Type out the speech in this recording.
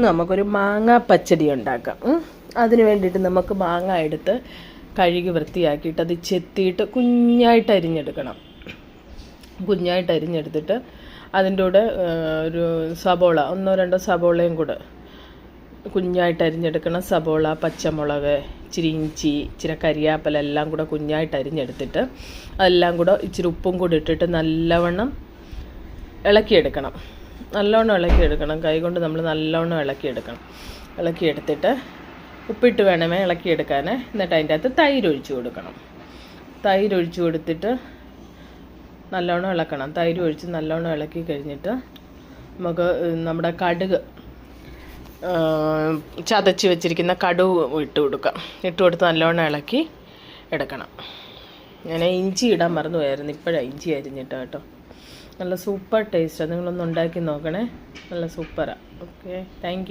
നമുക്കൊരു മാങ്ങ പച്ചടി ഉണ്ടാക്കാം. അതിന് വേണ്ടിയിട്ട് നമുക്ക് മാങ്ങ എടുത്ത് കഴുകി വൃത്തിയാക്കിയിട്ട് അത് ചെത്തിയിട്ട് കുഞ്ഞായിട്ട് അരിഞ്ഞെടുക്കണം. കുഞ്ഞായിട്ട് അരിഞ്ഞെടുത്തിട്ട് അതിൻ്റെ കൂടെ ഒരു സബോള 1-2 സബോളയും കൂടെ കുഞ്ഞായിട്ട് അരിഞ്ഞെടുക്കണം. സബോള, പച്ചമുളക്, ഇച്ചിരി ഇഞ്ചി, ഇച്ചിരി കരിയാപ്പല എല്ലാം കൂടെ കുഞ്ഞായിട്ട് അരിഞ്ഞെടുത്തിട്ട് അതെല്ലാം കൂടെ ഇച്ചിരി ഉപ്പും കൂടി ഇട്ടിട്ട് നല്ലവണ്ണം ഇളക്കിയെടുക്കണം. കൈകൊണ്ട് നമ്മൾ നല്ലവണ്ണം ഇളക്കിയെടുത്തിട്ട് ഉപ്പിട്ട് വേണമേ ഇളക്കിയെടുക്കാൻ. എന്നിട്ട് അതിൻ്റെ അകത്ത് തൈര് ഒഴിച്ച് കൊടുക്കണം. തൈര് ഒഴിച്ച് കൊടുത്തിട്ട് നല്ലവണ്ണം ഇളക്കണം. തൈര് ഒഴിച്ച് നല്ലവണ്ണം ഇളക്കി കഴിഞ്ഞിട്ട് നമുക്ക് നമ്മുടെ കടുക് ചതച്ച് വെച്ചിരിക്കുന്ന കടുക് ഇട്ട് കൊടുത്ത് നല്ലവണ്ണം ഇളക്കി എടുക്കണം. ഞാൻ ഇഞ്ചി ഇടാൻ മറന്നു പോയായിരുന്നു, ഇപ്പോഴാണ് ഇഞ്ചി അരിഞ്ഞിട്ട് കേട്ടോ. നല്ല സൂപ്പർ ടേസ്റ്റാണ്. നിങ്ങളൊന്ന് ഉണ്ടാക്കി നോക്കണേ, നല്ല സൂപ്പറാണ്. Okay, thank you.